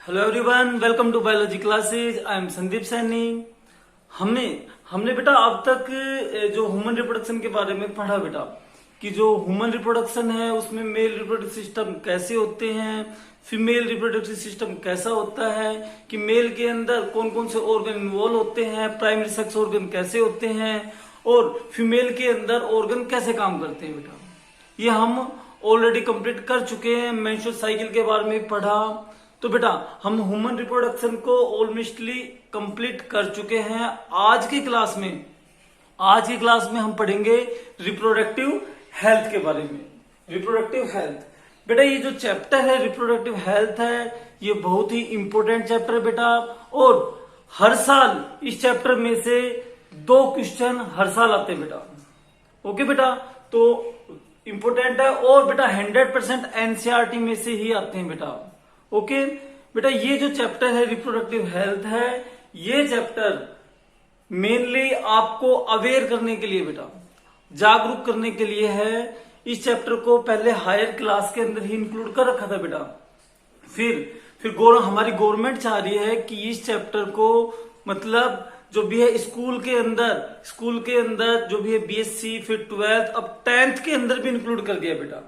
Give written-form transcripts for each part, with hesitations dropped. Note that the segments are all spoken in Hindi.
Hello everyone, welcome to biology classes. I am Sandeep Saini. हमने हमने बेटा अब तक जो ह्यूमन रिप्रोडक्शन के बारे में पढ़ा बेटा, कि जो ह्यूमन रिप्रोडक्शन है उसमें मेल रिप्रोडक्टिव सिस्टम कैसे होते हैं, फीमेल रिप्रोडक्टिव सिस्टम कैसा होता है, कि मेल के अंदर कौन कौन से ऑर्गन इन्वॉल्व होते हैं, प्राइमरी सेक्स ऑर्गन कैसे होते हैं और फीमेल के अंदर ऑर्गन कैसे काम करते हैं बेटा। ये हम ऑलरेडी कंप्लीट कर चुके हैं। मेंस्ट्रुअल साइकिल के बारे में पढ़ा। तो बेटा हम ह्यूमन रिप्रोडक्शन को ऑलमोस्टली कंप्लीट कर चुके हैं। आज की क्लास में हम पढ़ेंगे रिप्रोडक्टिव हेल्थ के बारे में। रिप्रोडक्टिव हेल्थ बेटा, ये जो चैप्टर है रिप्रोडक्टिव हेल्थ है, ये बहुत ही इंपॉर्टेंट चैप्टर है बेटा। और हर साल इस चैप्टर में से 2 क्वेश्चन हर साल आते हैं बेटा। ओके बेटा, तो इंपॉर्टेंट है और बेटा 100% एनसीईआरटी में से ही आते हैं बेटा। ओके बेटा, ये जो चैप्टर है रिप्रोडक्टिव हेल्थ है, ये चैप्टर मेनली आपको अवेयर करने के लिए बेटा, जागरूक करने के लिए है। इस चैप्टर को पहले हायर क्लास के अंदर ही इंक्लूड कर रखा था बेटा। फिर हमारी गवर्नमेंट चाह रही है कि इस चैप्टर को मतलब जो भी है स्कूल के अंदर जो भी है बीएससी, फिर 12th, अब 10th के अंदर भी इंक्लूड कर दिया बेटा।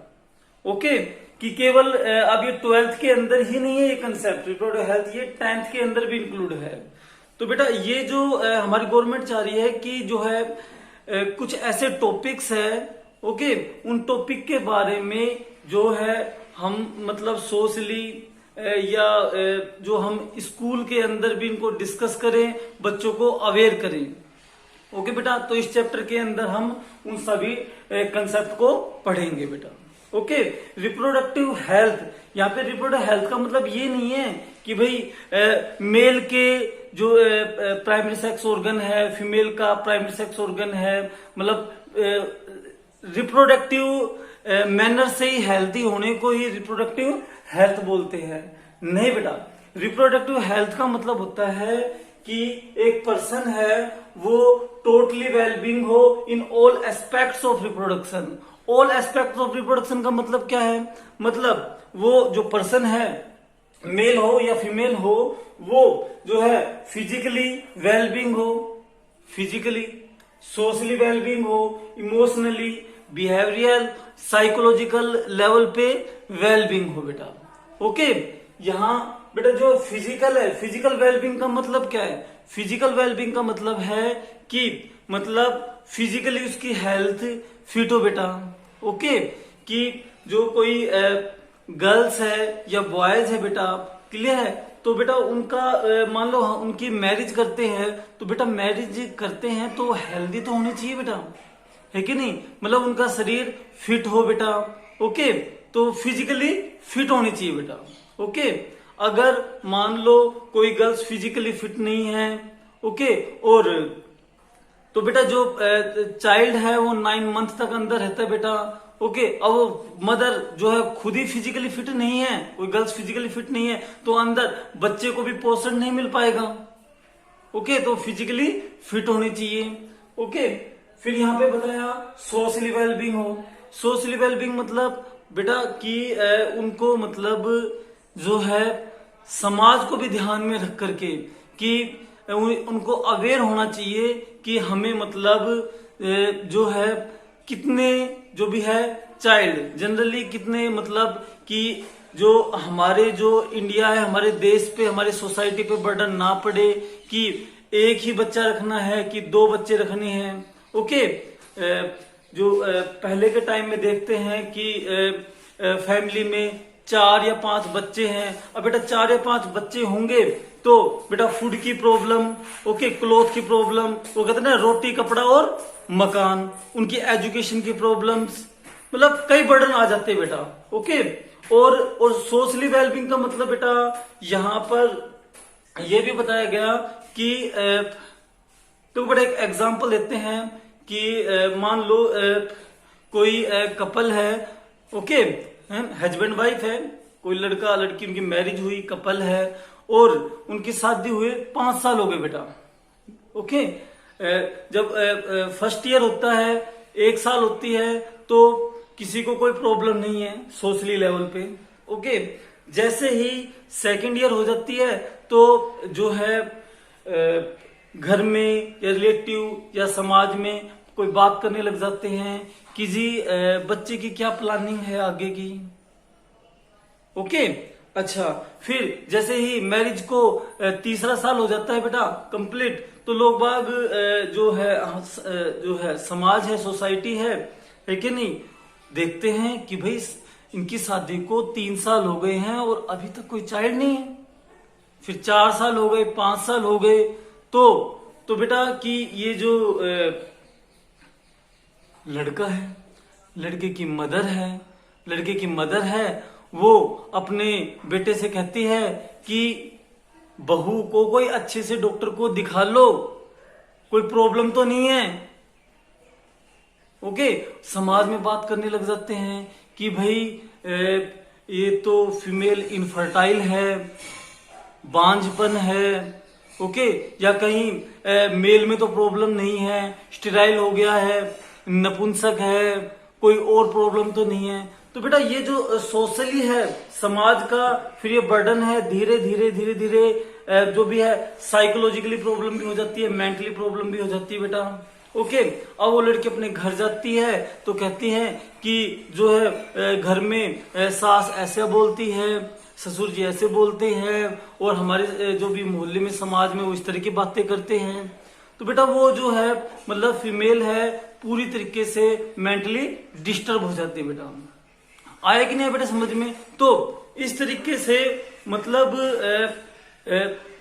ओके, कि केवल अब ये 12th के अंदर ही नहीं है ये कंसेप्ट रिप्रोडक्टिव हेल्थ, ये 10th के अंदर भी इंक्लूड है। तो बेटा ये जो हमारी गवर्नमेंट चाह रही है कि जो है कुछ ऐसे टॉपिक्स है, ओके, उन टॉपिक के बारे में जो है हम मतलब सोशली या जो हम स्कूल के अंदर भी इनको डिस्कस करें, बच्चों को अवेयर करें। ओके बेटा, तो इस चैप्टर के अंदर हम उन सभी कंसेप्ट को पढ़ेंगे बेटा। ओके, रिप्रोडक्टिव हेल्थ, यहाँ पे रिप्रोडक्टिव हेल्थ का मतलब ये नहीं है कि भाई मेल के जो प्राइमरी सेक्स ऑर्गन है, फीमेल का प्राइमरी सेक्स ऑर्गन है, मतलब रिप्रोडक्टिव मैनर से ही हेल्थी होने को ही रिप्रोडक्टिव हेल्थ बोलते हैं। नहीं बेटा, रिप्रोडक्टिव हेल्थ का मतलब होता है कि एक पर्सन है वो टोटली वेलबींग हो in all aspects of reproduction. All aspects of reproduction का मतलब क्या है? मतलब वो जो पर्सन है, मेल हो या फीमेल हो, वो जो है फिजिकली वेलबींग हो, फिजिकली सोशली वेलबींग हो, इमोशनली, बिहेवियरल, साइकोलॉजिकल लेवल पे वेलबींग हो बेटा। ओके, यहाँ बेटा जो फिजिकल है, फिजिकल वेलबींग का मतलब क्या है? फिजिकल वेलबींग का मतलब है कि मतलब फिजिकली उसकी हेल्थ फिट हो बेटा। ओके, कि जो कोई गर्ल्स है या बॉयज है बेटा, क्लियर है? तो बेटा उनका मान लो उनकी मैरिज करते हैं, तो बेटा मैरिज करते हैं तो हेल्दी तो होनी चाहिए बेटा, है कि नहीं? मतलब उनका शरीर फिट हो बेटा। ओके, तो फिजिकली फिट होनी चाहिए बेटा। ओके, अगर मान लो कोई गर्ल्स फिजिकली फिट नहीं है, ओके, और तो बेटा जो चाइल्ड है वो 9 मंथ तक अंदर रहता है बेटा। ओके, अब मदर जो है खुद ही फिजिकली फिट नहीं है, कोई गर्ल्स फिजिकली फिट नहीं है, तो अंदर बच्चे को भी पोषण नहीं मिल पाएगा। ओके, तो फिजिकली फिट होनी चाहिए। ओके, फिर यहाँ पे बताया सोशली वेलबींग हो। सोशली वेलबींग मतलब बेटा कि उनको मतलब जो है समाज को भी ध्यान में रख करके कि उनको अवेयर होना चाहिए कि हमें मतलब जो है कितने जो भी है चाइल्ड जनरली कितने मतलब कि जो हमारे जो इंडिया है, हमारे देश पे, हमारी सोसाइटी पे बर्डन ना पड़े कि एक ही बच्चा रखना है कि 2 बच्चे रखने हैं। ओके, जो पहले के टाइम में देखते हैं कि फैमिली में 4 या 5 बच्चे हैं। अब बेटा 4 या 5 बच्चे होंगे तो बेटा फूड की प्रॉब्लम, ओके, क्लॉथ की प्रॉब्लम, वो कहते हैं ना रोटी कपड़ा और मकान, उनकी एजुकेशन की प्रॉब्लम्स, मतलब कई बर्डन आ जाते हैं बेटा। ओके, और सोशली वेलबींग का मतलब बेटा यहाँ पर यह भी बताया गया कि तो बेटा एक एग्जांपल लेते हैं कि मान लो कोई कपल है, ओके, हस्बैंड वाइफ है, कोई लड़का लड़की, उनकी मैरिज हुई, कपल है और उनकी शादी हुए 5 साल हो गए बेटा। ओके, जब फर्स्ट ईयर होता है, 1 साल होती है, तो किसी को कोई प्रॉब्लम नहीं है सोशली लेवल पे। ओके, जैसे ही सेकेंड ईयर हो जाती है तो जो है घर में या रिलेटिव या समाज में कोई बात करने लग जाते हैं कि जी बच्चे की क्या प्लानिंग है आगे की। ओके, अच्छा, फिर जैसे ही मैरिज को तीसरा साल हो जाता है बेटा कंप्लीट, तो लोग बाग जो है समाज है, सोसाइटी है कि नहीं, देखते हैं कि भाई इनकी शादी को 3 साल हो गए हैं और अभी तक कोई चाइल्ड नहीं है। फिर 4 साल हो गए, 5 साल हो गए, तो बेटा कि ये जो लड़का है, लड़के की मदर है, वो अपने बेटे से कहती है कि बहू को कोई अच्छे से डॉक्टर को दिखा लो, कोई प्रॉब्लम तो नहीं है। ओके, समाज में बात करने लग जाते हैं कि भाई ये तो फीमेल इनफर्टाइल है, बांझपन है। ओके, या कहीं मेल में तो प्रॉब्लम नहीं है, स्टेराइल हो गया है, नपुंसक है, कोई और प्रॉब्लम तो नहीं है। तो बेटा ये जो सोशली है समाज का, फिर ये बर्डन है, धीरे धीरे जो भी है साइकोलॉजिकली प्रॉब्लम भी हो जाती है, मेंटली प्रॉब्लम भी हो जाती है बेटा। ओके, अब वो लड़की अपने घर जाती है तो कहती है कि जो है घर में सास ऐसे बोलती है, ससुर जी ऐसे बोलते हैं, और हमारे जो भी मोहल्ले में समाज में वो इस तरह की बातें करते हैं। तो बेटा वो जो है मतलब फीमेल है पूरी तरीके से मेंटली डिस्टर्ब हो जाती है बेटा। आया कि नहीं बेटा समझ में? तो इस तरीके से मतलब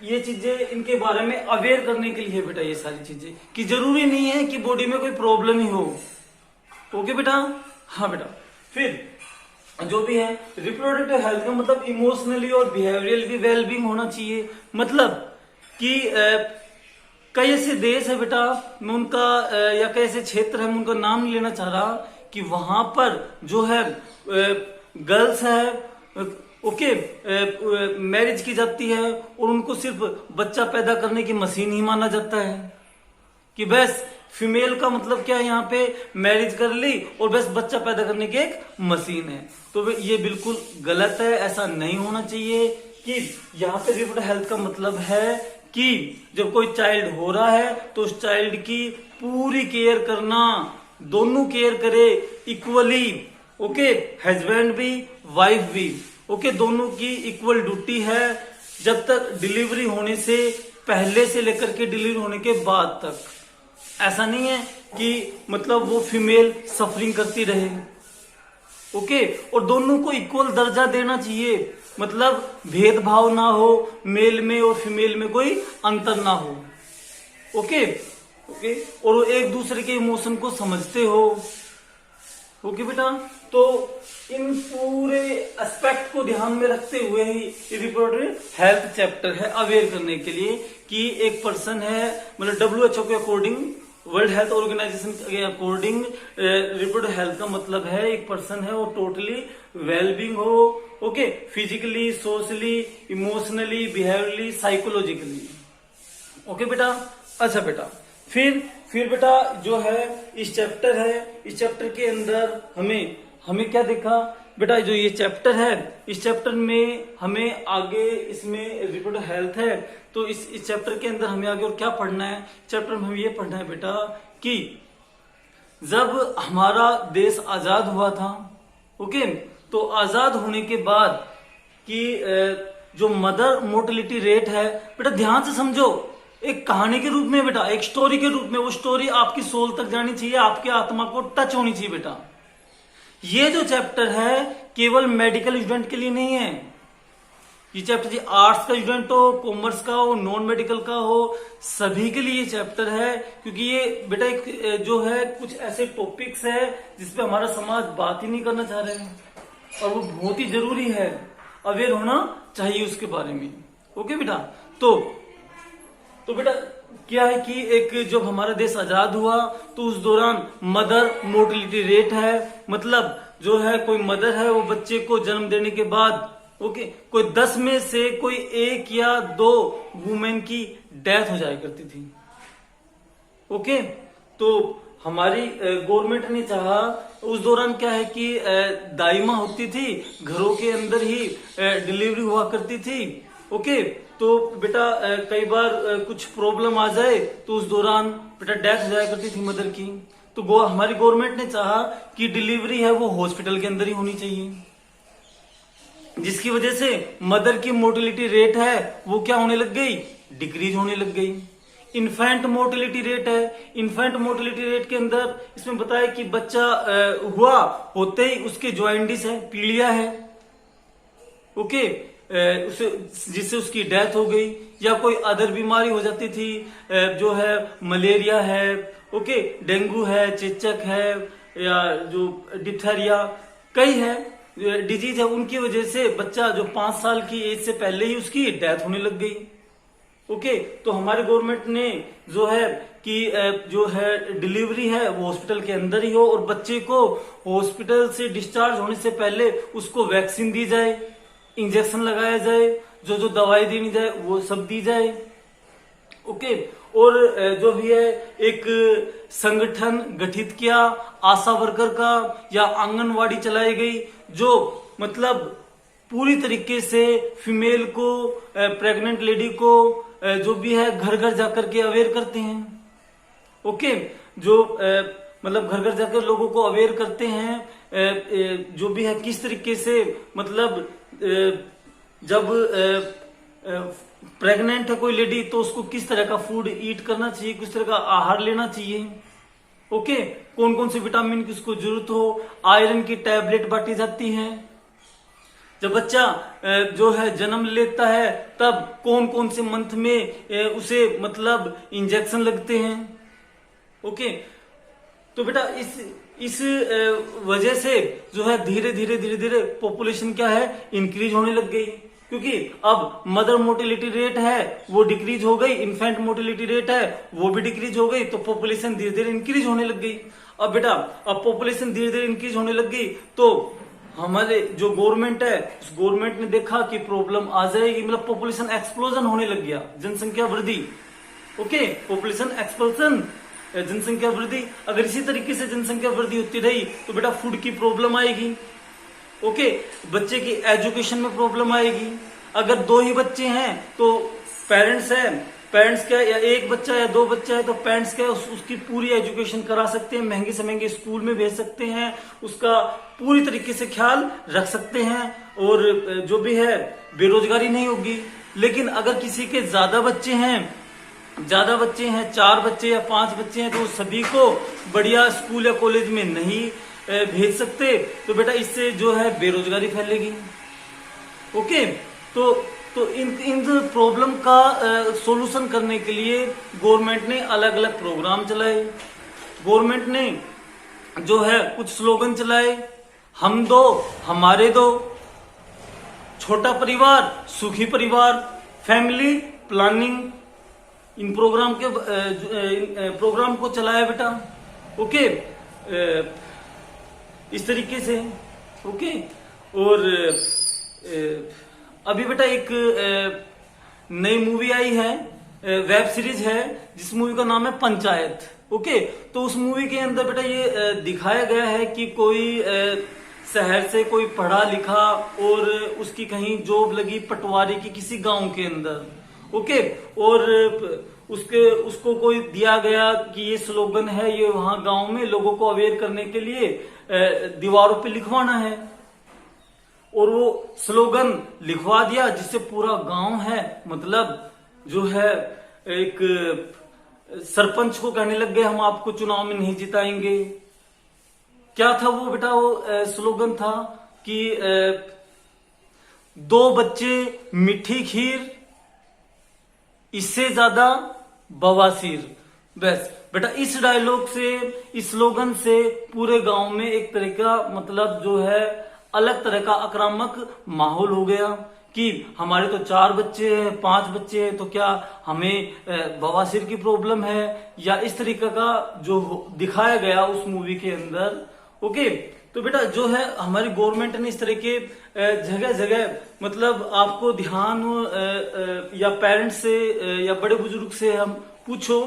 ये चीजें इनके बारे में अवेयर करने के लिए बेटा ये सारी चीजें, कि जरूरी नहीं है कि बॉडी में कोई प्रॉब्लम ही हो। ओके बेटा, हाँ बेटा। फिर जो भी है रिप्रोडक्टिव हेल्थ का मतलब इमोशनली और बिहेवियरल भी वेलबींग होना चाहिए। मतलब कि कई ऐसे देश है बेटा, मैं उनका या कई ऐसे क्षेत्र है, मैं उनका नाम नहीं लेना चाह रहा, कि वहां पर जो है गर्ल्स है, ओके, मैरिज की जाती है और उनको सिर्फ बच्चा पैदा करने की मशीन ही माना जाता है, कि बस फीमेल का मतलब क्या है, यहाँ पे मैरिज कर ली और बस बच्चा पैदा करने की एक मशीन है। तो ये बिल्कुल गलत है, ऐसा नहीं होना चाहिए। कि यहाँ पे रिप्रोडक्टिव हेल्थ का मतलब है कि जब कोई चाइल्ड हो रहा है तो उस चाइल्ड की पूरी केयर करना, दोनों केयर करे इक्वली। ओके, हस्बैंड भी वाइफ भी, ओके, दोनों की इक्वल ड्यूटी है, जब तक डिलीवरी होने से पहले से लेकर के डिलीवरी होने के बाद तक। ऐसा नहीं है कि मतलब वो फीमेल सफरिंग करती रहे। ओके, और दोनों को इक्वल दर्जा देना चाहिए, मतलब भेदभाव ना हो, मेल में और फीमेल में कोई अंतर ना हो। ओके, ओके, और वो एक दूसरे के इमोशन को समझते हो। ओके बेटा, तो इन पूरे एस्पेक्ट को ध्यान में रखते हुए ही रिप्रोडक्टिव हेल्थ चैप्टर है अवेयर करने के लिए, कि एक पर्सन है, मतलब WHO के अकॉर्डिंग, वर्ल्ड हेल्थ ऑर्गेनाइजेशन के अकॉर्डिंग रिप्रोडक्टिव हेल्थ का मतलब है एक पर्सन है वो टोटली वेलबींग हो। Okay, physically, socially, emotionally, behaviourally, psychologically. Okay बेटा, अच्छा बेटा, फिर बेटा जो है इस चैप्टर है, इस चैप्टर के अंदर हमें क्या देखा बेटा, जो ये चैप्टर है इस चैप्टर में हमें आगे, इसमें रिप्रोडक्टिव हेल्थ है, तो इस चैप्टर के अंदर हमें आगे और क्या पढ़ना है, चैप्टर में हमें ये पढ़ना है बेटा कि जब हमारा देश आजाद हुआ था, ओके, तो आजाद होने के बाद कि जो मदर मोर्टेलिटी रेट है बेटा, ध्यान से समझो, एक कहानी के रूप में बेटा, एक स्टोरी के रूप में, वो स्टोरी आपकी सोल तक जानी चाहिए, आपकी आत्मा को टच होनी चाहिए बेटा। ये जो चैप्टर है केवल मेडिकल स्टूडेंट के लिए नहीं है, ये चैप्टर जी आर्ट्स का स्टूडेंट हो, कॉमर्स का हो, नॉन मेडिकल का हो, सभी के लिए ये चैप्टर है। क्योंकि ये बेटा एक जो है कुछ ऐसे टॉपिक्स है जिसपे हमारा समाज बात ही नहीं करना चाह रहे हैं, और वो बहुत ही जरूरी है, अवेयर होना चाहिए उसके बारे में। ओके बेटा, तो बेटा क्या है कि एक जब हमारा देश आजाद हुआ तो उस दौरान मदर मोर्टेलिटी रेट है, मतलब जो है कोई मदर है वो बच्चे को जन्म देने के बाद, ओके, कोई 10 में से कोई 1 या 2 वुमेन की डेथ हो जाया करती थी। ओके, तो हमारी गवर्नमेंट ने चाहा, उस दौरान क्या है कि दाइमा होती थी, घरों के अंदर ही डिलीवरी हुआ करती थी। ओके, तो बेटा कई बार कुछ प्रॉब्लम आ जाए तो उस दौरान बेटा डेथ हो जाया करती थी मदर की। तो हमारी गवर्नमेंट ने चाहा कि डिलीवरी है वो हॉस्पिटल के अंदर ही होनी चाहिए, जिसकी वजह से मदर की मोर्टेलिटी रेट है वो क्या होने लग गई, डिक्रीज होने लग गई। इन्फेंट मोर्टेलिटी रेट है, इन्फेंट मोर्टेलिटी रेट के अंदर इसमें बताया कि बच्चा हुआ होते ही उसके जॉइंडिस है, पीलिया है, ओके, उसे जिससे उसकी डेथ हो गई, या कोई अदर बीमारी हो जाती थी, जो है मलेरिया है, ओके, डेंगू है, चेचक है, या जो डिप्थेरिया, कई है डिजीज है, उनकी वजह से बच्चा जो 5 साल की एज से पहले ही उसकी डेथ होने लग गई। ओके, तो हमारी गवर्नमेंट ने जो है कि जो है डिलीवरी है वो हॉस्पिटल के अंदर ही हो, और बच्चे को हॉस्पिटल से डिस्चार्ज होने से पहले उसको वैक्सीन दी जाए, इंजेक्शन लगाया जाए, जो जो दवाई देनी जाए वो सब दी जाए। ओके, और जो भी है एक संगठन गठित किया आशा वर्कर का, या आंगनवाड़ी चलाई गई, जो मतलब पूरी तरीके से फीमेल को, प्रेग्नेंट लेडी को जो भी है घर घर जाकर के अवेयर करते हैं। ओके, जो मतलब घर घर जाकर लोगों को अवेयर करते हैं, जो भी है किस तरीके से, मतलब जब प्रेग्नेंट है कोई लेडी तो उसको किस तरह का फूड ईट करना चाहिए, किस तरह का आहार लेना चाहिए। ओके, कौन कौन से विटामिन की उसको जरूरत हो, आयरन की टैबलेट बांटी जाती है। जब बच्चा जो है जन्म लेता है तब कौन कौन से मंथ में उसे मतलब इंजेक्शन लगते हैं। ओके, तो बेटा इस वजह से जो है धीरे धीरे पॉपुलेशन क्या है, इंक्रीज होने लग गई, क्योंकि अब मदर मोर्टेलिटी रेट है वो डिक्रीज हो गई, इन्फेंट मोर्टेलिटी रेट है वो भी डिक्रीज हो गई, तो पॉपुलेशन धीरे धीरे इंक्रीज होने लग गई। अब बेटा अब पॉपुलेशन धीरे धीरे इंक्रीज होने लग गई, तो हमारे जो गवर्नमेंट है उस गवर्नमेंट ने देखा कि प्रॉब्लम आ जाएगी, मतलब पॉपुलेशन एक्सप्लोजन होने लग गया, जनसंख्या वृद्धि। ओके, पॉपुलेशन एक्सप्लोजन, जनसंख्या वृद्धि। अगर इसी तरीके से जनसंख्या वृद्धि होती रही तो बेटा फूड की प्रॉब्लम आएगी। ओके, बच्चे की एजुकेशन में प्रॉब्लम आएगी। अगर 2 ही बच्चे हैं तो पेरेंट्स क्या, या 1 बच्चा या 2 बच्चा है तो पेरेंट्स क्या उसकी पूरी एजुकेशन करा सकते हैं, महंगे से महंगे स्कूल में भेज सकते हैं, उसका पूरी तरीके से ख्याल रख सकते हैं, और जो भी है बेरोजगारी नहीं होगी। लेकिन अगर किसी के ज्यादा बच्चे हैं, 4 बच्चे या 5 बच्चे हैं, तो सभी को बढ़िया स्कूल या कॉलेज में नहीं भेज सकते, तो बेटा इससे जो है बेरोजगारी फैलेगी। ओके, तो इन प्रॉब्लम का सॉल्यूशन करने के लिए गवर्नमेंट ने अलग अलग प्रोग्राम चलाए। गवर्नमेंट ने जो है कुछ स्लोगन चलाए, हम दो हमारे दो, छोटा परिवार सुखी परिवार, फैमिली प्लानिंग, इन प्रोग्राम को चलाया बेटा। ओके, इस तरीके से। ओके, और अभी बेटा एक नई मूवी आई है, वेब सीरीज है, जिस मूवी का नाम है पंचायत। ओके, तो उस मूवी के अंदर बेटा ये दिखाया गया है कि कोई शहर से कोई पढ़ा लिखा और उसकी कहीं जॉब लगी पटवारी की किसी गांव के अंदर। ओके, और उसको कोई दिया गया कि ये स्लोगन है, ये वहां गांव में लोगों को अवेयर करने के लिए दीवारों पे लिखवाना है, और वो स्लोगन लिखवा दिया, जिससे पूरा गांव है मतलब जो है एक सरपंच को कहने लग गए हम आपको चुनाव में नहीं जिताएंगे। क्या था वो बेटा, वो स्लोगन था कि 2 बच्चे मीठी खीर, इससे ज्यादा बवासीर। बस बेटा इस डायलॉग से, इस स्लोगन से पूरे गांव में एक तरह का मतलब जो है अलग तरह का आक्रामक माहौल हो गया कि हमारे तो 4 बच्चे हैं, 5 बच्चे हैं, तो क्या हमें बवासीर की प्रॉब्लम है, या इस तरीके का जो दिखाया गया उस मूवी के अंदर। ओके, तो बेटा जो है हमारी गवर्नमेंट ने इस तरह के जगह जगह मतलब आपको ध्यान या पेरेंट्स से या बड़े बुजुर्ग से हम पूछो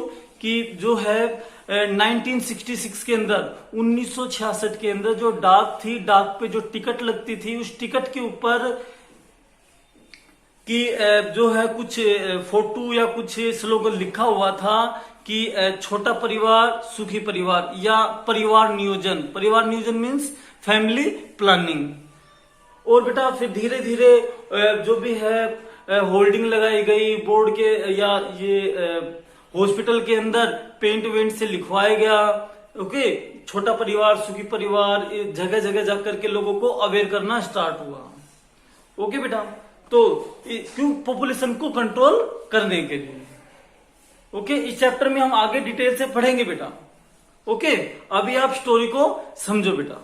कि जो है 1966 के अंदर 1966 के अंदर जो डाक थी, डाक पे जो टिकट लगती थी, उस टिकट के ऊपर कि जो है कुछ फोटो या कुछ स्लोगन लिखा हुआ था कि छोटा परिवार सुखी परिवार या परिवार नियोजन। परिवार नियोजन मीन्स फैमिली प्लानिंग। और बेटा फिर धीरे धीरे जो भी है होल्डिंग लगाई गई बोर्ड के या ये हॉस्पिटल के अंदर पेंट वेंट से लिखवाया गया। ओके, छोटा परिवार सुखी परिवार, जगह जगह जाकर के लोगों को अवेयर करना स्टार्ट हुआ। ओके बेटा, तो क्यों? पॉपुलेशन को कंट्रोल करने के लिए। ओके, इस चैप्टर में हम आगे डिटेल से पढ़ेंगे बेटा। ओके, अभी आप स्टोरी को समझो बेटा।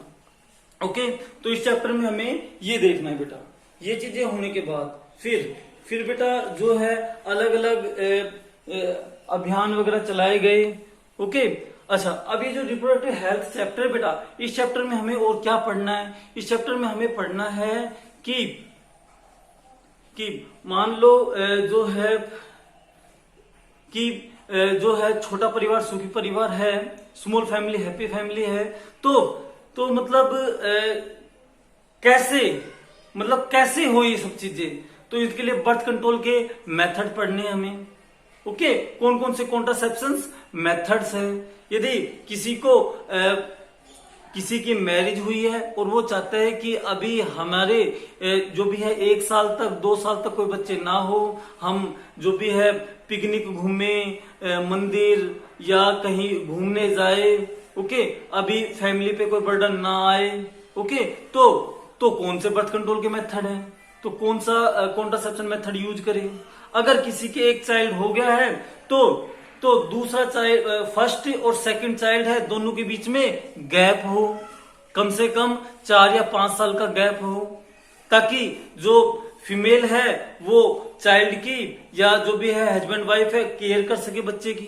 ओके, तो इस चैप्टर में हमें ये देखना है बेटा। ये चीजें होने के बाद फिर बेटा जो है अलग अलग अभियान वगैरह चलाए गए। ओके, अच्छा, अब ये जो रिप्रोडक्टिव हेल्थ चैप्टर है बेटा, इस चैप्टर में हमें और क्या पढ़ना है? इस चैप्टर में हमें पढ़ना है कि मान लो जो है कि जो है छोटा परिवार सुखी परिवार है, स्मॉल फैमिली हैप्पी फैमिली है, तो मतलब कैसे हो ये सब चीजें? तो इसके लिए बर्थ कंट्रोल के मेथड पढ़ने हैं हमें। ओके, कौन कौन से कॉन्ट्रासेप्शन मेथड्स हैं? यदि किसी की मैरिज हुई है और वो चाहता है कि अभी हमारे जो भी है 1 साल तक 2 साल तक कोई बच्चे ना हो, हम जो भी है पिकनिक घूमे, मंदिर या कहीं घूमने जाए, ओके, अभी फैमिली पे कोई बर्डन ना आए। ओके, तो कौन से बर्थ कंट्रोल के मेथड है? तो कौन सा कॉन्ट्रासेप्शन मेथड यूज करें? अगर किसी के एक चाइल्ड हो गया है तो दूसरा चाइल्ड, फर्स्ट और सेकंड चाइल्ड है, दोनों के बीच में गैप हो, कम से कम 4 या 5 साल का गैप हो, ताकि जो फीमेल है वो चाइल्ड की या जो भी है हस्बैंड वाइफ है केयर कर सके बच्चे की।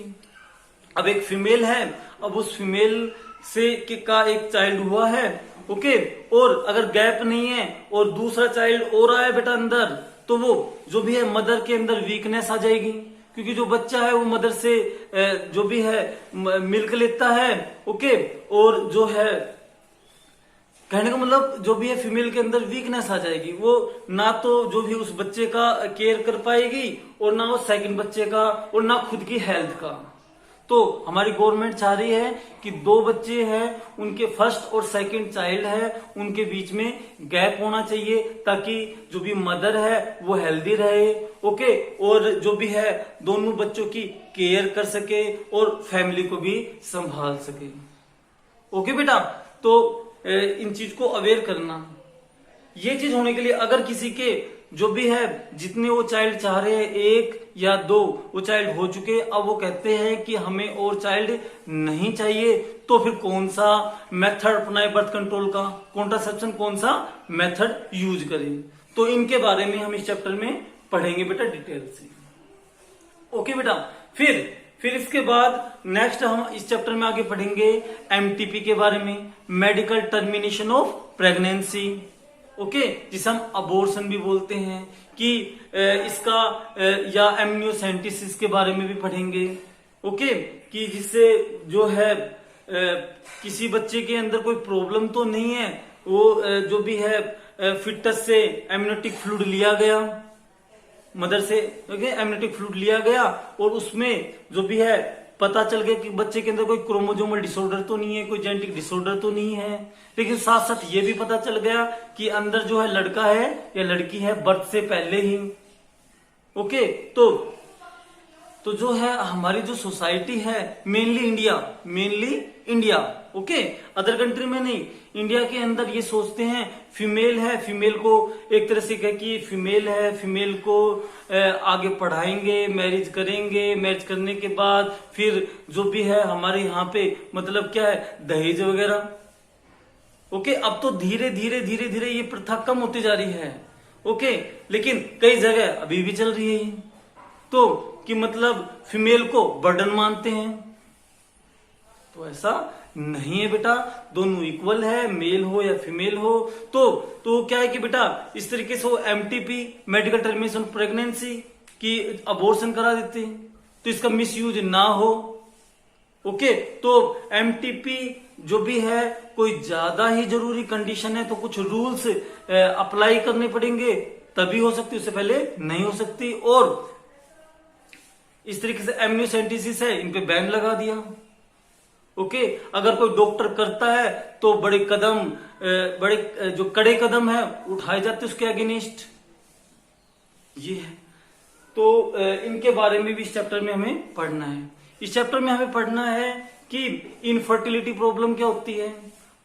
अब एक फीमेल है, अब उस फीमेल से का एक चाइल्ड हुआ है, ओके, और अगर गैप नहीं है और दूसरा चाइल्ड और आया बेटा अंदर, तो वो जो भी है मदर के अंदर वीकनेस आ जाएगी, क्योंकि जो बच्चा है वो मदर से जो भी है मिल्क लेता है। ओके, और जो है कहने का मतलब जो भी है फीमेल के अंदर वीकनेस आ जाएगी, वो ना तो जो भी उस बच्चे का केयर कर पाएगी और ना वो सेकंड बच्चे का और ना खुद की हेल्थ का। तो हमारी गवर्नमेंट चाह रही है कि 2 बच्चे हैं, उनके फर्स्ट और सेकंड चाइल्ड है, उनके बीच में गैप होना चाहिए, ताकि जो भी मदर है वो हेल्दी रहे। ओके, और जो भी है दोनों बच्चों की केयर कर सके और फैमिली को भी संभाल सके। ओके बेटा, तो इन चीज को अवेयर करना। ये चीज होने के लिए अगर किसी के जो भी है जितने वो चाइल्ड चाह रहे हैं 1 या 2 वो चाइल्ड हो चुके, अब वो कहते हैं कि हमें और चाइल्ड नहीं चाहिए, तो फिर कौन सा मेथड अपनाए बर्थ कंट्रोल का? कॉन्ट्रासेप्शन कौन सा मेथड यूज करें? तो इनके बारे में हम इस चैप्टर में पढ़ेंगे बेटा डिटेल से। ओके बेटा, फिर इसके बाद नेक्स्ट हम इस चैप्टर में आगे पढ़ेंगे एमटीपी के बारे में, medical termination of pregnancy. Okay, जिसे हम अबॉर्शन भी बोलते हैं, कि इसका या एमनियोसेंटिसिस के बारे में भी पढ़ेंगे। ओके, कि जिससे जो है किसी बच्चे के अंदर कोई प्रॉब्लम तो नहीं है, वो जो भी है फिटस से एमनियोटिक फ्लूइड लिया गया, मदर से एमनियोटिक फ्लूइड लिया गया, और उसमें जो भी है पता चल गया कि बच्चे के अंदर कोई क्रोमोजोमल डिसऑर्डर तो नहीं है, कोई जेनेटिक डिसऑर्डर तो नहीं है, लेकिन साथ साथ ये भी पता चल गया कि अंदर जो है लड़का है या लड़की है बर्थ से पहले ही। ओके, तो जो है हमारी जो सोसाइटी है mainly India, okay, other country में नहीं, इंडिया के अंदर ये सोचते हैं फीमेल है, फीमेल को एक तरह से कह कि फीमेल है, फीमेल को आगे पढ़ाएंगे, मैरिज करेंगे, मैरिज करने के बाद फिर जो भी है हमारे यहाँ पे मतलब क्या है दहेज वगैरह। ओके, अब तो धीरे धीरे ये प्रथा कम होती जा रही है। ओके, लेकिन कई जगह अभी भी चल रही है, तो कि मतलब फीमेल को बर्डन मानते हैं। तो ऐसा नहीं है बेटा, दोनों इक्वल है, मेल हो या फीमेल हो। तो क्या है कि बेटा इस तरीके से वो एमटीपी मेडिकल टर्मिनेशन प्रेगनेंसी की अबॉर्शन करा देते हैं, तो इसका मिसयूज ना हो। ओके, तो एमटीपी जो भी है, कोई ज्यादा ही जरूरी कंडीशन है तो कुछ रूल्स अप्लाई करने पड़ेंगे, तभी हो सकती, उससे पहले नहीं हो सकती। और इस तरीके से एमनियोसेंटेसिस है, इन पे बैन लगा दिया। ओके, अगर कोई डॉक्टर करता है तो बड़े जो कड़े कदम है उठाए जाते उसके अगेंस्ट, ये है। तो इनके बारे में भी इस चैप्टर में हमें पढ़ना है। इस चैप्टर में हमें पढ़ना है कि इनफर्टिलिटी प्रॉब्लम क्या होती है।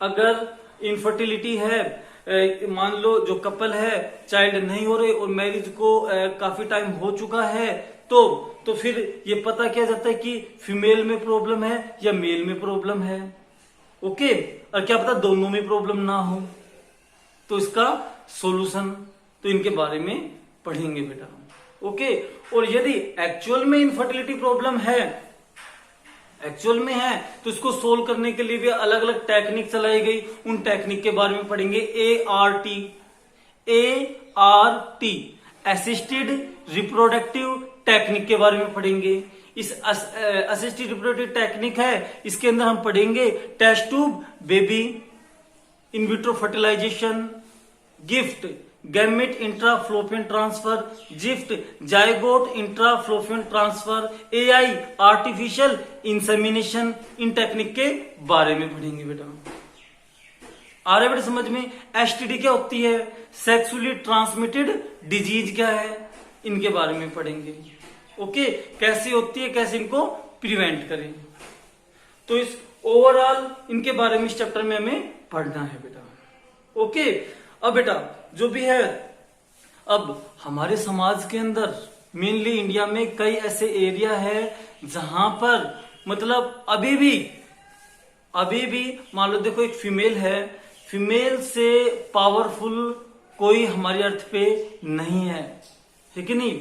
अगर इनफर्टिलिटी है, मान लो जो कपल है चाइल्ड नहीं हो रहे और मैरिज को काफी टाइम हो चुका है, तो फिर ये पता किया जाता है कि फीमेल में प्रॉब्लम है या मेल में प्रॉब्लम है। ओके, और क्या पता दोनों में प्रॉब्लम ना हो, तो इसका सॉल्यूशन, तो इनके बारे में पढ़ेंगे बेटा। ओके, और यदि एक्चुअल में इनफर्टिलिटी प्रॉब्लम है, एक्चुअल में है, तो इसको सोल्व करने के लिए भी अलग अलग टेक्निक चलाई गई, उन टेक्निक के बारे में पढ़ेंगे। ART असिस्टेड रिप्रोडक्टिव टेक्निक के बारे में पढ़ेंगे। इस असिस्टेड रिप्रोडक्टिव टेक्निक है, इसके अंदर हम पढ़ेंगे test tube baby, in vitro fertilisation, gift gamete intrafallopian transfer, ZIFT zygote intrafallopian transfer, AI artificial insemination, इन टेक्निक के बारे में पढ़ेंगे बेटा। आ रहा है बेटा समझ में? STD क्या होती है, सेक्सुअली ट्रांसमिटेड डिजीज क्या है, इनके बारे में पढ़ेंगे। ओके, कैसी होती है, कैसे इनको प्रिवेंट करें, तो इस ओवरऑल इनके बारे में इस चैप्टर में हमें पढ़ना है बेटा। ओके, अब बेटा जो भी है, अब हमारे समाज के अंदर मेनली इंडिया में कई ऐसे एरिया है जहां पर मतलब अभी भी मान लो देखो एक फीमेल है, फीमेल से पावरफुल कोई हमारी अर्थ पे नहीं है कि नहीं?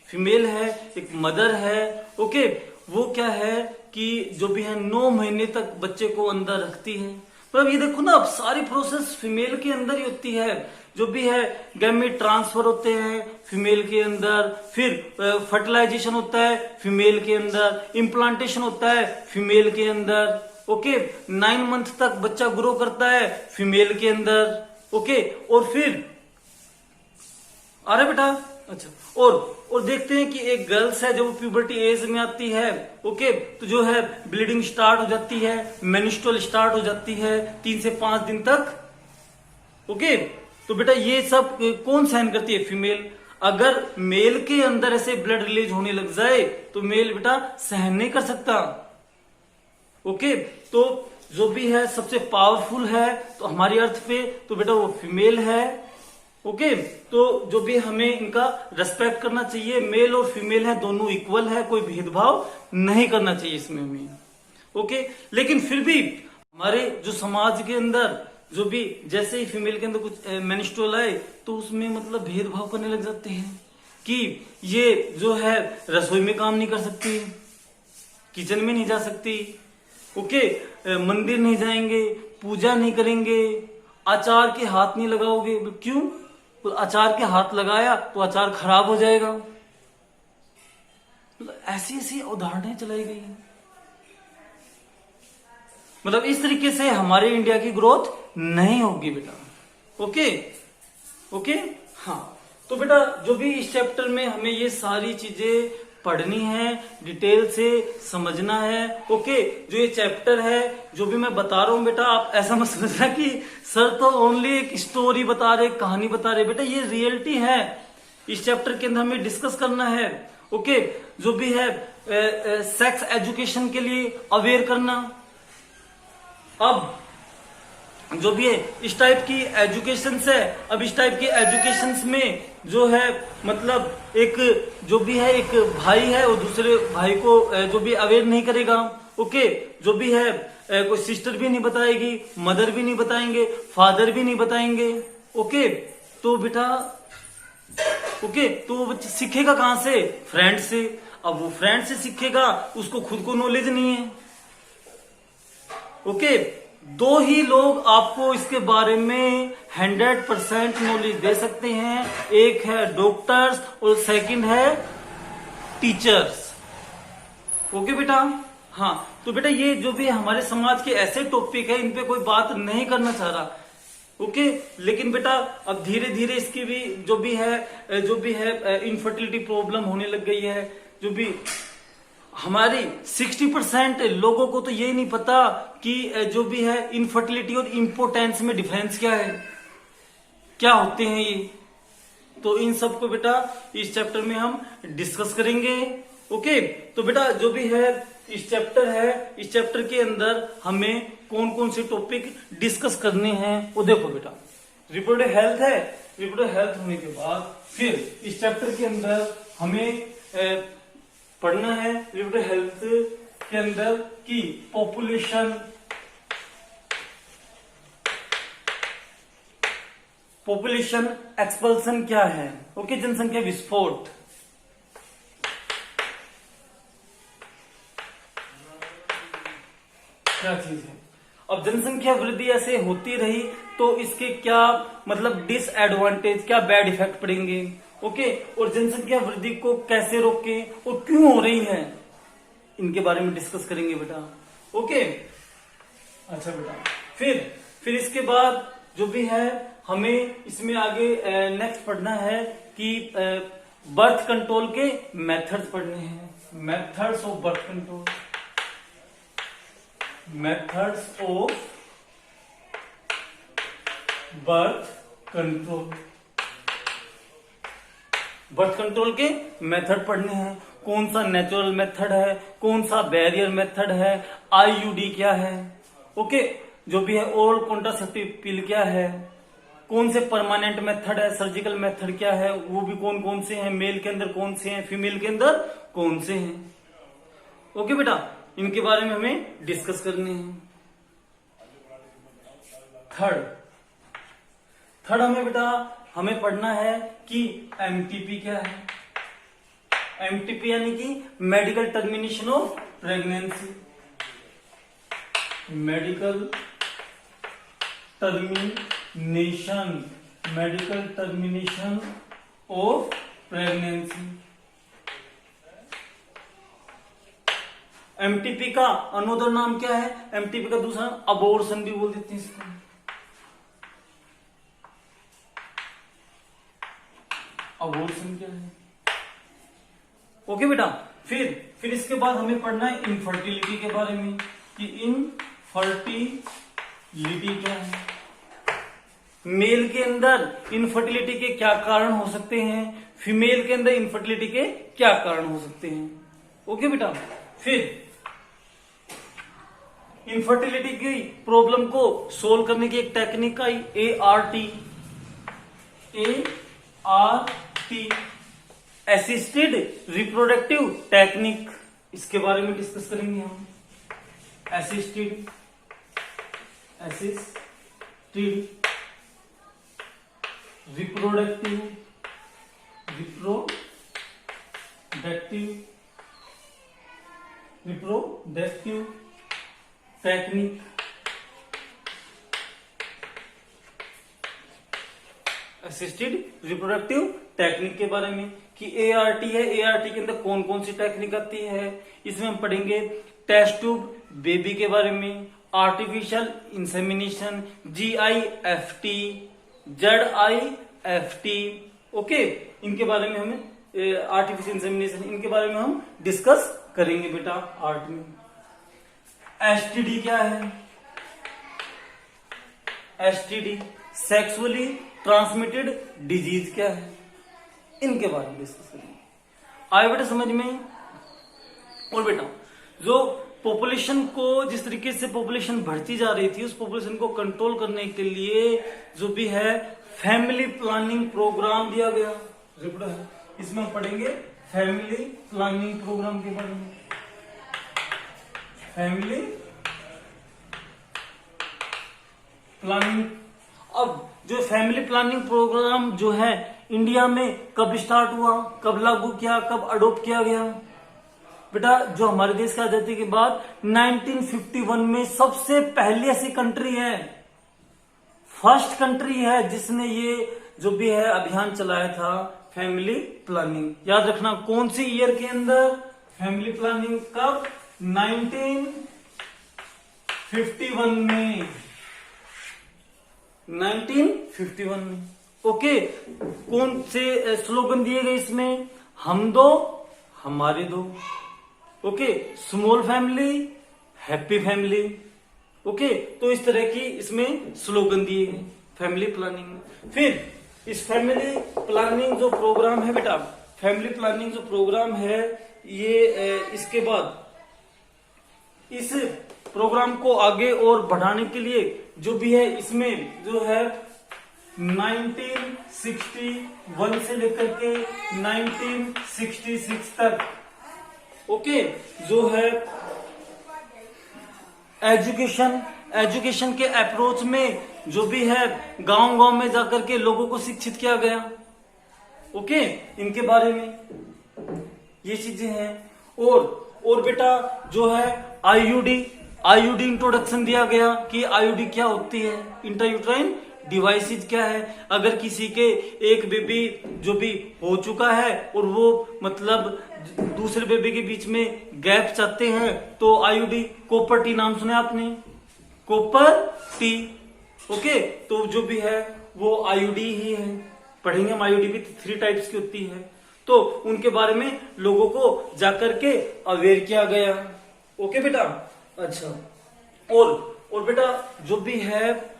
फीमेल है, एक मदर है। ओके, वो क्या है कि जो भी है 9 महीने तक बच्चे को अंदर रखती है। तो अब ये देखो ना, अब सारी प्रोसेस फीमेल के अंदर ही होती है। जो भी है गैमेट ट्रांसफर होते हैं फीमेल के अंदर, फिर फर्टिलाइजेशन होता है फीमेल के अंदर, इम्प्लांटेशन होता है फीमेल के अंदर। ओके, 9 मंथ तक बच्चा ग्रो करता है फीमेल के अंदर। ओके, और फिर आ रहा बेटा, अच्छा, और देखते हैं कि एक गर्ल्स है जब प्यूबर्टी एज में आती है, ओके, तो जो है ब्लीडिंग स्टार्ट हो जाती है, मेनिस्ट्रुअल स्टार्ट हो जाती है 3 से 5 दिन तक। ओके, तो बेटा ये सब कौन सहन करती है? फीमेल। अगर मेल के अंदर ऐसे ब्लड रिलीज होने लग जाए तो मेल बेटा सहन नहीं कर सकता। ओके, तो जो भी है सबसे पावरफुल है तो हमारी अर्थ पे तो बेटा वो फीमेल है। ओके, तो जो भी हमें इनका रेस्पेक्ट करना चाहिए, मेल और फीमेल है दोनों इक्वल है, कोई भेदभाव नहीं करना चाहिए इसमें हमें। ओके, लेकिन फिर भी हमारे जो समाज के अंदर जो भी जैसे ही फीमेल के अंदर कुछ मेनिस्ट्रुअल आए तो उसमें मतलब भेदभाव करने लग जाते हैं कि ये जो है रसोई में काम नहीं कर सकती, किचन में नहीं जा सकती, ओके, मंदिर नहीं जाएंगे, पूजा नहीं करेंगे, अचार के हाथ नहीं लगाओगे। क्यों? तो अचार के हाथ लगाया तो अचार खराब हो जाएगा। ऐसी ऐसी उदाहरणें चलाई गई हैं। मतलब इस तरीके से हमारे इंडिया की ग्रोथ नहीं होगी बेटा। ओके, ओके, हाँ, तो बेटा जो भी इस चैप्टर में हमें ये सारी चीजें पढ़नी है, डिटेल से समझना है। ओके, जो ये चैप्टर है जो भी मैं बता रहा हूं बेटा, आप ऐसा मत समझना कि सर तो ओनली एक स्टोरी बता रहे, कहानी बता रहे। बेटा ये रियलिटी है, इस चैप्टर के अंदर हमें डिस्कस करना है। ओके, जो भी है सेक्स एजुकेशन के लिए अवेयर करना। अब जो भी है इस टाइप की एजुकेशन है, अब इस टाइप की एजुकेशन में जो है मतलब एक जो भी है एक भाई है और दूसरे भाई को जो भी अवेयर नहीं करेगा। ओके, जो भी है कोई सिस्टर भी नहीं बताएगी, मदर भी नहीं बताएंगे, फादर भी नहीं बताएंगे। ओके, तो बेटा ओके, तो वो बच्चा सीखेगा कहां से? फ्रेंड से। अब वो फ्रेंड से सीखेगा, उसको खुद को नॉलेज नहीं है। ओके, 2 ही लोग आपको इसके बारे में 100% नॉलेज दे सकते हैं, एक है डॉक्टर्स और सेकंड है टीचर्स। ओके बेटा, हाँ, तो बेटा ये जो भी हमारे समाज के ऐसे टॉपिक है इन पे कोई बात नहीं करना चाह रहा, ओके। लेकिन बेटा अब धीरे धीरे इसकी भी जो भी है इनफर्टिलिटी प्रॉब्लम होने लग गई है। जो भी हमारी 60% लोगों को तो ये नहीं पता कि जो भी है इनफर्टिलिटी और इम्पोर्टेंस में डिफरेंस क्या है, क्या होते हैं ये। तो इन सब को बेटा इस चैप्टर में हम डिस्कस करेंगे, ओके। तो बेटा जो भी है इस चैप्टर के अंदर हमें कौन कौन से टॉपिक डिस्कस करने हैं वो देखो बेटा। रिप्रोडक्टिव हेल्थ है, रिप्रोडक्टिव हेल्थ होने के बाद फिर इस चैप्टर के अंदर हमें पढ़ना है रिप्रोडक्टिव हेल्थ के अंदर की पॉपुलेशन एक्सपल्सन क्या है, ओके। जनसंख्या विस्फोट, क्या चीज है। अब जनसंख्या वृद्धि ऐसे होती रही तो इसके क्या मतलब डिसएडवांटेज, क्या बैड इफेक्ट पड़ेंगे, ओके। और जनसंख्या वृद्धि को कैसे रोके और क्यों हो रही है, इनके बारे में डिस्कस करेंगे बेटा, ओके। अच्छा बेटा फिर इसके बाद जो भी है हमें इसमें आगे नेक्स्ट पढ़ना है कि बर्थ कंट्रोल के मेथड्स पढ़ने हैं, methods of birth control, methods of birth control, birth control के मेथड पढ़ने हैं। कौन सा नेचुरल मेथड है, कौन सा बैरियर मेथड है, आईयूडी क्या है, ओके। जो भी है ओरल कॉन्ट्रासेप्टिव पिल क्या है, कौन से परमानेंट मेथड है, सर्जिकल मेथड क्या है, वो भी कौन कौन से हैं, मेल के अंदर कौन से हैं, फीमेल के अंदर कौन से हैं, ओके बेटा। इनके बारे में हमें डिस्कस करने हैं। थर्ड हमें बेटा हमें पढ़ना है कि एमटीपी क्या है। एमटीपी यानी कि medical termination of pregnancy, medical termination of pregnancy. MTP का अनोदर नाम क्या है, एमटीपी का दूसरा अबॉर्शन भी बोल देते हैं इसको। अबॉर्शन क्या है, ओके बेटा। फिर इसके बाद हमें पढ़ना है इनफर्टिलिटी के बारे में कि इनफर्टिलिटी क्या है, मेल के अंदर इनफर्टिलिटी के क्या कारण हो सकते हैं, फीमेल के अंदर इनफर्टिलिटी के क्या कारण हो सकते हैं, ओके बेटा। फिर इनफर्टिलिटी की प्रॉब्लम को सोल्व करने की एक टेक्निक आई ART, असिस्टेड रिप्रोडक्टिव टेक्निक, इसके बारे में डिस्कस करेंगे हम। Assisted reproductive technique, assisted reproductive technique के बारे में कि ART है, ART के अंदर कौन कौन सी टेक्निक आती है। इसमें हम पढ़ेंगे टेस्ट ट्यूब बेबी के बारे में, artificial insemination, GIFT, ZIFT, okay. इनके बारे में हमें आर्टिफिशियल इंसेमिनेशन, इनके बारे में हम डिस्कस करेंगे बेटा आर्ट में। STD क्या है, STD सेक्सुअली ट्रांसमिटेड डिजीज क्या है, इनके बारे में डिस्कस करेंगे। आए बेटा समझ में। और बेटा जो पॉपुलेशन को जिस तरीके से पॉपुलेशन बढ़ती जा रही थी उस पॉपुलेशन को कंट्रोल करने के लिए जो भी है फैमिली प्लानिंग प्रोग्राम दिया गया। इसमें हम पढ़ेंगे फैमिली प्लानिंग प्रोग्राम के बारे में। फैमिली प्लानिंग, अब जो फैमिली प्लानिंग प्रोग्राम जो है इंडिया में कब स्टार्ट हुआ, कब लागू किया, कब अडॉप्ट किया गया बेटा। जो हमारे देश की आजादी के बाद 1951 में सबसे पहली ऐसी कंट्री है, फर्स्ट कंट्री है जिसने ये जो भी है अभियान चलाया था फैमिली प्लानिंग। याद रखना कौन सी ईयर के अंदर, फैमिली प्लानिंग कब, 1951 में, 1951 में। ओके, कौन से स्लोगन दिए गए इसमें? हम दो हमारे दो। Okay, small family happy family. Okay, तो इस तरह की इसमें स्लोगन दिए गए फैमिली प्लानिंग में। फिर इस फैमिली प्लानिंग जो प्रोग्राम है बेटा, फैमिली प्लानिंग जो प्रोग्राम है ये इसके बाद इस प्रोग्राम को आगे और बढ़ाने के लिए जो भी है इसमें जो है 1961 से लेकर के 1966 तक, ओके, जो है एजुकेशन के अप्रोच में जो भी है गांव में जाकर के लोगों को शिक्षित किया गया। ओके, इनके बारे में ये चीजें हैं। और बेटा जो है आईयूडी इंट्रोडक्शन दिया गया कि आईयूडी क्या होती है, इंट्रायूट्राइन डिवाइसेज क्या है। अगर किसी के एक बेबी जो भी हो चुका है और वो मतलब दूसरे बेबी के बीच में गैप चाहते हैं तो आईयूडी, कॉपर टी नाम सुने आपने, कॉपर टी। ओके, तो जो भी है वो आईयूडी ही है, पढ़ेंगे हम। आईयूडी भी 3 टाइप्स की होती है, तो उनके बारे में लोगों को जाकर के अवेयर किया गया। ओके बेटा, अच्छा। और बेटा जो भी है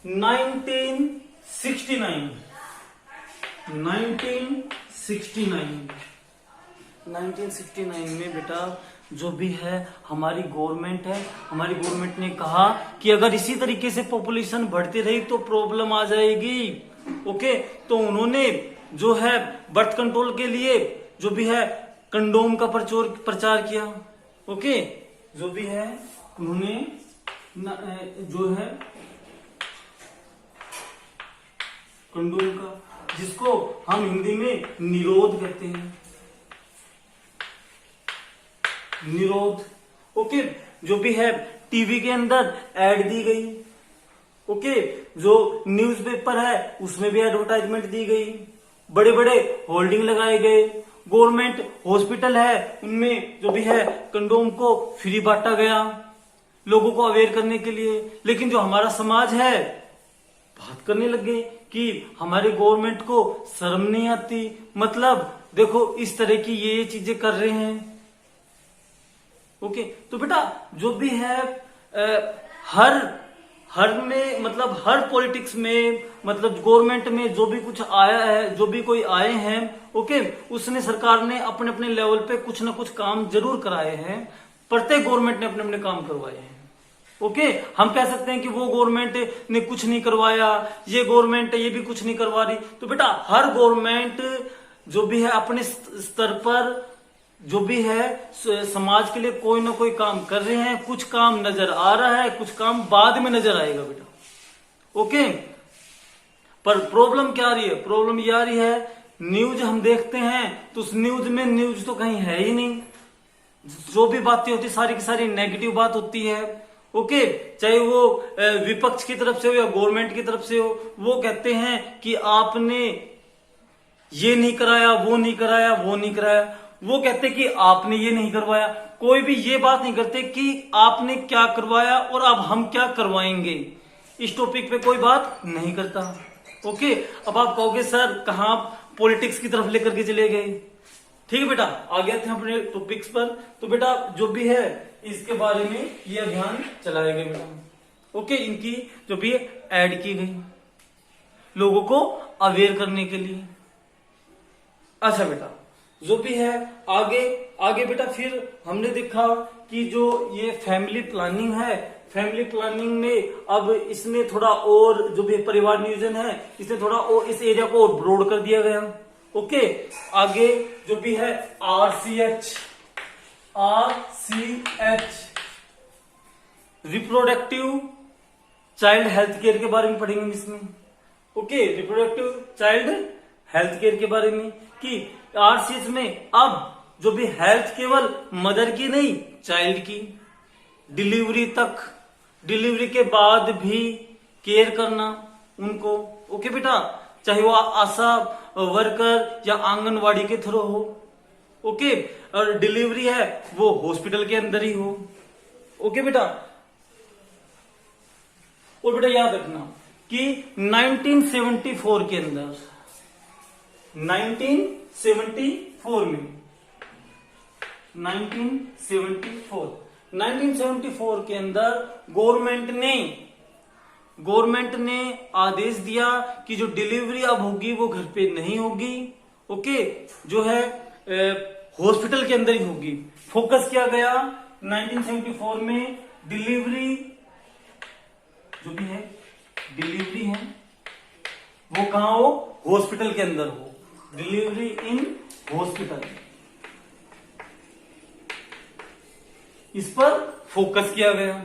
1969 में बेटा जो भी है हमारी गवर्नमेंट है, हमारी गवर्नमेंट ने कहा कि अगर इसी तरीके से पॉपुलेशन बढ़ती रही तो प्रॉब्लम आ जाएगी। ओके, तो उन्होंने जो है बर्थ कंट्रोल के लिए जो भी है कंडोम का प्रचार किया। ओके, जो भी है उन्होंने जो है कंडोम का, जिसको हम हिंदी में निरोध कहते हैं, निरोध। ओके, जो भी है टीवी के अंदर एड दी गई। ओके, जो न्यूज़पेपर है उसमें भी एडवर्टाइजमेंट दी गई, बड़े बड़े होल्डिंग लगाए गए। गवर्नमेंट हॉस्पिटल है उनमें जो भी है कंडोम को फ्री बांटा गया लोगों को अवेयर करने के लिए। लेकिन जो हमारा समाज है बात करने लगे कि हमारे गवर्नमेंट को शर्म नहीं आती, मतलब देखो इस तरह की ये चीजें कर रहे हैं। ओके, तो बेटा जो भी है हर में मतलब हर पॉलिटिक्स में मतलब गवर्नमेंट में जो भी कुछ आया है, जो भी कोई आए हैं, ओके, उसने सरकार ने अपने अपने लेवल पे कुछ ना कुछ काम जरूर कराए हैं। प्रत्येक गवर्नमेंट ने अपने अपने काम करवाए हैं। ओके, हम कह सकते हैं कि वो गवर्नमेंट ने कुछ नहीं करवाया, ये गवर्नमेंट ये भी कुछ नहीं करवा रही। तो बेटा हर गवर्नमेंट जो भी है अपने स्तर पर जो भी है समाज के लिए कोई ना कोई काम कर रहे हैं। कुछ काम नजर आ रहा है, कुछ काम बाद में नजर आएगा बेटा। ओके, पर प्रॉब्लम क्या आ रही है? प्रॉब्लम ये आ रही है न्यूज हम देखते हैं तो उस न्यूज में न्यूज तो कहीं है ही नहीं। जो भी बातें होती सारी की सारी नेगेटिव बात होती है। ओके, चाहे वो विपक्ष की तरफ से हो या गवर्नमेंट की तरफ से हो, वो कहते हैं कि आपने ये नहीं कराया, वो नहीं कराया, वो नहीं कराया। वो कहते कि आपने ये नहीं करवाया। कोई भी ये बात नहीं करते कि आपने क्या करवाया और अब हम क्या करवाएंगे। इस टॉपिक पे कोई बात नहीं करता। ओके, अब आप कहोगे सर कहां पॉलिटिक्स की तरफ लेकर के चले गए। ठीक है बेटा, आ गए थे अपने टॉपिक्स पर। तो बेटा जो भी है इसके बारे में ये अभियान चलाया गया बेटा। ओके, इनकी जो भी ऐड की गई लोगों को अवेयर करने के लिए। अच्छा बेटा, जो भी है आगे बेटा फिर हमने देखा कि जो ये फैमिली प्लानिंग है, फैमिली प्लानिंग में अब इसने थोड़ा और जो भी परिवार नियोजन है इसने थोड़ा और इस एरिया को और ब्रॉड कर दिया गया। ओके, आगे जो भी है RCH reproductive child health care के बारे में पढ़ेंगे इसमें। Okay, reproductive child health care के बारे में कि RCH में अब जो भी हेल्थ केवल मदर की नहीं, चाइल्ड की, डिलीवरी तक, डिलीवरी के बाद भी केयर करना उनको। ओके बेटा, चाहे वो आशा वर्कर या आंगनवाड़ी के थ्रू हो। ओके, और डिलीवरी है वो हॉस्पिटल के अंदर ही हो। ओके बेटा, और बेटा याद रखना कि 1974 के अंदर, 1974 में 1974 के अंदर गवर्नमेंट ने आदेश दिया कि जो डिलीवरी अब होगी वो घर पे नहीं होगी, ओके, जो है हॉस्पिटल के अंदर ही होगी। फोकस किया गया 1974 में डिलीवरी जो भी है, डिलीवरी है वो कहां हो, हॉस्पिटल के अंदर हो, डिलीवरी इन हॉस्पिटल, इस पर फोकस किया गया।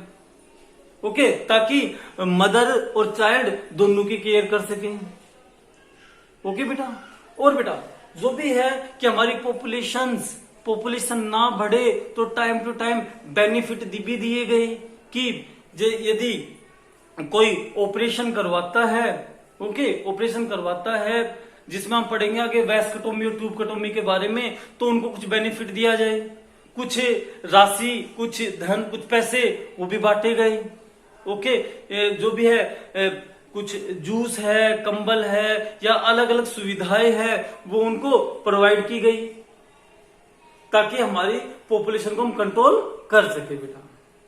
ओके, ताकि मदर और चाइल्ड दोनों की केयर कर सकें। ओके बेटा, और बेटा जो भी है कि हमारी पॉपुलेशन ना बढ़े तो टाइम टू टाइम बेनिफिट भी दिए गए कि यदि कोई ऑपरेशन करवाता है, ओके, ऑपरेशन करवाता है जिसमें हम पढ़ेंगे आगे वैस्कटोमी और ट्यूबकटोमी के बारे में, तो उनको कुछ बेनिफिट दिया जाए, कुछ राशि, कुछ धन, कुछ पैसे वो भी बांटे गए। ओके, जो भी है कुछ जूस है, कंबल है या अलग अलग सुविधाएं है वो उनको प्रोवाइड की गई ताकि हमारी पॉपुलेशन को हम कंट्रोल कर सके बेटा।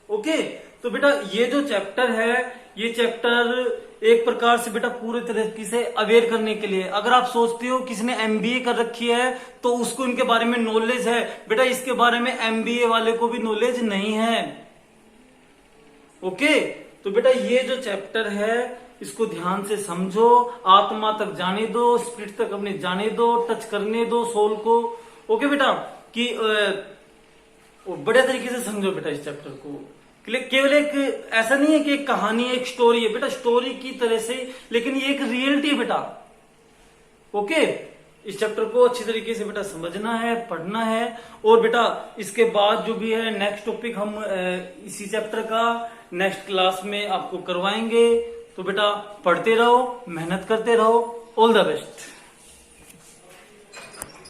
ओके, तो बेटा ये जो चैप्टर है, ये चैप्टर एक प्रकार से बेटा पूरे तरीके से अवेयर करने के लिए, अगर आप सोचते हो किसी ने एमबीए कर रखी है तो उसको इनके बारे में नॉलेज है, बेटा इसके बारे में एमबीए वाले को भी नॉलेज नहीं है। ओके, तो बेटा ये जो चैप्टर है इसको ध्यान से समझो, आत्मा तक जाने दो, स्पिरिट तक अपने जाने दो, टच करने दो सोल को। ओके बेटा, कि बड़े तरीके से समझो बेटा इस चैप्टर को। केवल एक ऐसा नहीं है कि एक कहानी है, एक स्टोरी है बेटा, स्टोरी की तरह से, लेकिन ये एक रियलिटी है बेटा। ओके, इस चैप्टर को अच्छी तरीके से बेटा समझना है, पढ़ना है, और बेटा इसके बाद जो भी है नेक्स्ट टॉपिक हम इसी चैप्टर का नेक्स्ट क्लास में आपको करवाएंगे। तो बेटा पढ़ते रहो, मेहनत करते रहो। All the best.